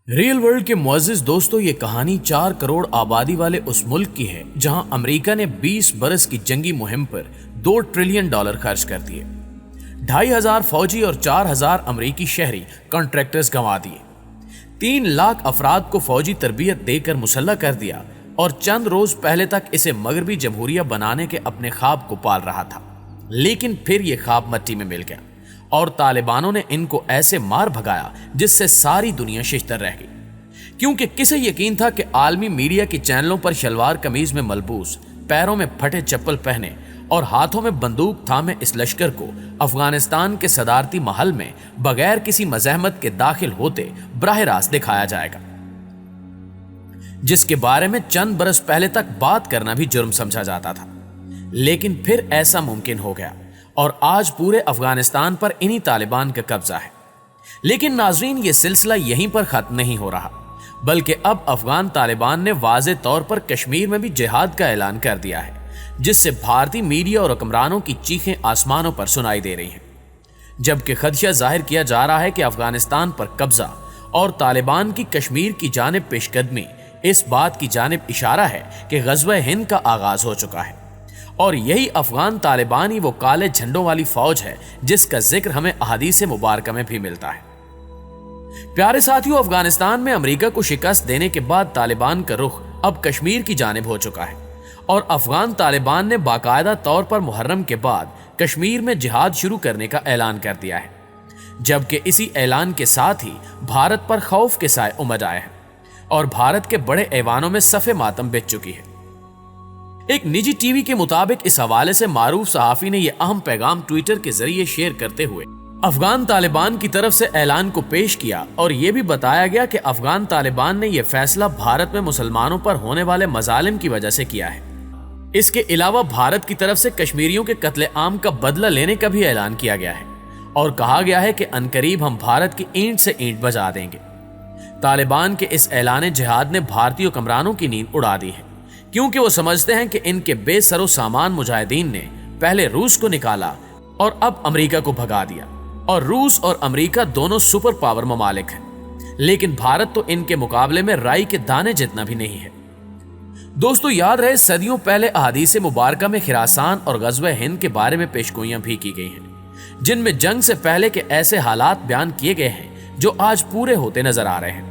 Rail world کے معزز دوستو، یہ کہانی 4 کروڑ آبادی والے اس ملک کی ہے جہاں امریکہ نے 20 برس کی جنگی مہم پر $2 ٹریلین خرچ کر دیے، 2500 فوجی اور 4000 امریکی شہری کانٹریکٹرز گنوا دیے، 3 لاکھ افراد کو فوجی تربیت دے کر مسلح کر دیا اور چند روز پہلے تک اسے مغربی جمہوریہ بنانے کے اپنے خواب کو پال رہا تھا، لیکن پھر یہ خواب مٹی میں مل گیا اور طالبانوں نے ان کو ایسے مار بھگایا جس سے ساری دنیا ششدر رہ گئی، کیونکہ کسے یقین تھا کہ عالمی میڈیا کی چینلوں پر شلوار قمیض میں ملبوس، پیروں میں پھٹے چپل پہنے اور ہاتھوں میں بندوق تھامے اس لشکر کو افغانستان کے صدارتی محل میں بغیر کسی مزاحمت کے داخل ہوتے براہ راست دکھایا جائے گا، جس کے بارے میں چند برس پہلے تک بات کرنا بھی جرم سمجھا جاتا تھا، لیکن پھر ایسا ممکن ہو گیا اور آج پورے افغانستان پر انہی طالبان کا قبضہ ہے۔ لیکن ناظرین، یہ سلسلہ یہیں پر ختم نہیں ہو رہا، بلکہ اب افغان طالبان نے واضح طور پر کشمیر میں بھی جہاد کا اعلان کر دیا ہے، جس سے بھارتی میڈیا اور حکمرانوں کی چیخیں آسمانوں پر سنائی دے رہی ہیں، جبکہ خدشہ ظاہر کیا جا رہا ہے کہ افغانستان پر قبضہ اور طالبان کی کشمیر کی جانب پیش قدمی اس بات کی جانب اشارہ ہے کہ غزوہ ہند کا آغاز ہو چکا ہے، اور یہی افغان طالبان ہی وہ کالے جھنڈوں والی فوج ہے جس کا ذکر ہمیں احادیث مبارکہ میں بھی ملتا ہے۔ پیارے ساتھیوں، افغانستان میں امریکہ کو شکست دینے کے بعد طالبان کا رخ اب کشمیر کی جانب ہو چکا ہے، اور افغان طالبان نے باقاعدہ طور پر محرم کے بعد کشمیر میں جہاد شروع کرنے کا اعلان کر دیا ہے، جبکہ اسی اعلان کے ساتھ ہی بھارت پر خوف کے سائے امڈ آئے ہیں اور بھارت کے بڑے ایوانوں میں صف ماتم بچ چکی ہے۔ ایک نجی ٹی وی کے مطابق اس حوالے سے معروف صحافی نے یہ اہم پیغام ٹویٹر کے ذریعے شیئر کرتے ہوئے افغان طالبان کی طرف سے اعلان کو پیش کیا، اور یہ بھی بتایا گیا کہ افغان طالبان نے یہ فیصلہ بھارت میں مسلمانوں پر ہونے والے مظالم کی وجہ سے کیا ہے۔ اس کے علاوہ بھارت کی طرف سے کشمیریوں کے قتل عام کا بدلہ لینے کا بھی اعلان کیا گیا ہے، اور کہا گیا ہے کہ عنقریب ہم بھارت کی اینٹ سے اینٹ بجا دیں گے۔ طالبان کے اس اعلان جہاد نے بھارتی حکمرانوں کی نیند اڑا دی ہے، کیونکہ وہ سمجھتے ہیں کہ ان کے بے سر و سامان مجاہدین نے پہلے روس کو نکالا اور اب امریکہ کو بھگا دیا، اور روس اور امریکہ دونوں سپر پاور ممالک ہیں، لیکن بھارت تو ان کے مقابلے میں رائی کے دانے جتنا بھی نہیں ہے۔ دوستو، یاد رہے صدیوں پہلے احادیث مبارکہ میں خراسان اور غزوہ ہند کے بارے میں پیشگوئیاں بھی کی گئی ہیں، جن میں جنگ سے پہلے کے ایسے حالات بیان کیے گئے ہیں جو آج پورے ہوتے نظر آ رہے ہیں،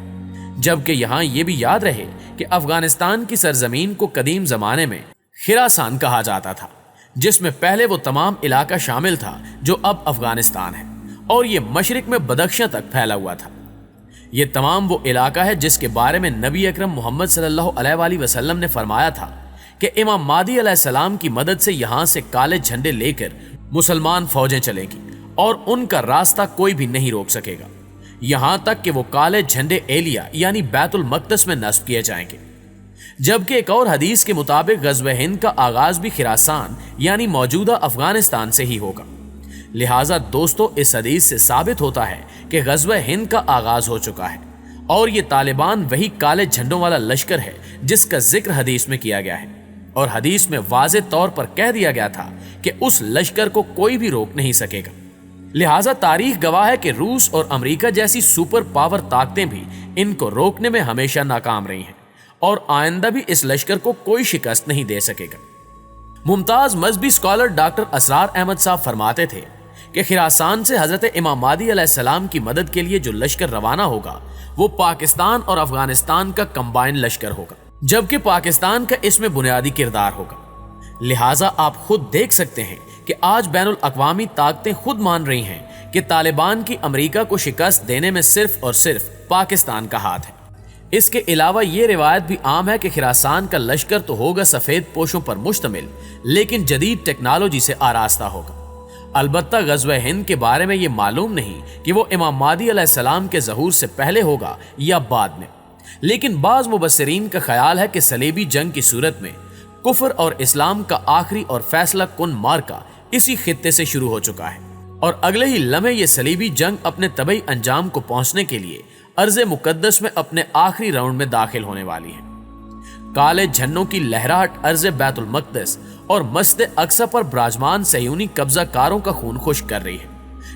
جبکہ یہاں یہ بھی یاد رہے کہ افغانستان کی سرزمین کو قدیم زمانے میں خراسان کہا جاتا تھا، جس میں پہلے وہ تمام علاقہ شامل تھا جو اب افغانستان ہے، اور یہ مشرق میں بدخشاں تک پھیلا ہوا تھا۔ یہ تمام وہ علاقہ ہے جس کے بارے میں نبی اکرم محمد صلی اللہ علیہ وآلہ وسلم نے فرمایا تھا کہ امام مہدی علیہ السلام کی مدد سے یہاں سے کالے جھنڈے لے کر مسلمان فوجیں چلیں گی اور ان کا راستہ کوئی بھی نہیں روک سکے گا، یہاں تک کہ وہ کالے جھنڈے ایلیا یعنی بیت المقدس میں نصب کیے جائیں گے۔ جبکہ ایک اور حدیث کے مطابق غزوہ ہند کا آغاز بھی خراسان یعنی موجودہ افغانستان سے ہی ہوگا۔ لہٰذا دوستو، اس حدیث سے ثابت ہوتا ہے کہ غزوہ ہند کا آغاز ہو چکا ہے، اور یہ طالبان وہی کالے جھنڈوں والا لشکر ہے جس کا ذکر حدیث میں کیا گیا ہے، اور حدیث میں واضح طور پر کہہ دیا گیا تھا کہ اس لشکر کو کوئی بھی روک نہیں سکے گا۔ لہٰذا تاریخ گواہ ہے کہ روس اور امریکہ جیسی سپر پاور طاقتیں بھی ان کو روکنے میں ہمیشہ ناکام رہی ہیں، اور آئندہ بھی اس لشکر کو کوئی شکست نہیں دے سکے گا۔ ممتاز مذہبی اسکالر ڈاکٹر اسرار احمد صاحب فرماتے تھے کہ خراسان سے حضرت امام مہدی علیہ السلام کی مدد کے لیے جو لشکر روانہ ہوگا وہ پاکستان اور افغانستان کا کمبائن لشکر ہوگا، جبکہ پاکستان کا اس میں بنیادی کردار ہوگا۔ لہٰذا آپ خود دیکھ سکتے ہیں کہ آج بین الاقوامی طاقتیں خود مان رہی ہیں کہ طالبان کی امریکہ کو شکست دینے میں صرف اور صرف پاکستان کا ہاتھ ہے۔ اس کے علاوہ یہ روایت بھی عام ہے کہ خراسان کا لشکر تو ہوگا سفید پوشوں پر مشتمل، لیکن جدید ٹیکنالوجی سے آراستہ ہوگا۔ البتہ غزوہ ہند کے بارے میں یہ معلوم نہیں کہ وہ امام مہدی علیہ السلام کے ظہور سے پہلے ہوگا یا بعد میں، لیکن بعض مبصرین کا خیال ہے کہ صلیبی جنگ کی صورت میں کفر اور اسلام کا آخری اور فیصلہ کن مارکا اسی خطے سے شروع ہو چکا ہے، اور اگلے ہی لمحے یہ صلیبی جنگ اپنے طبعی انجام کو پہنچنے کے لیے ارض مقدس میں اپنے آخری راؤنڈ میں داخل ہونے والی ہے۔ کالے جھنڈوں کی لہراہٹ ارض بیت المقدس اور مسجد اقصی پر براجمان صہیونی قبضہ کاروں کا خون خشک کر رہی ہے،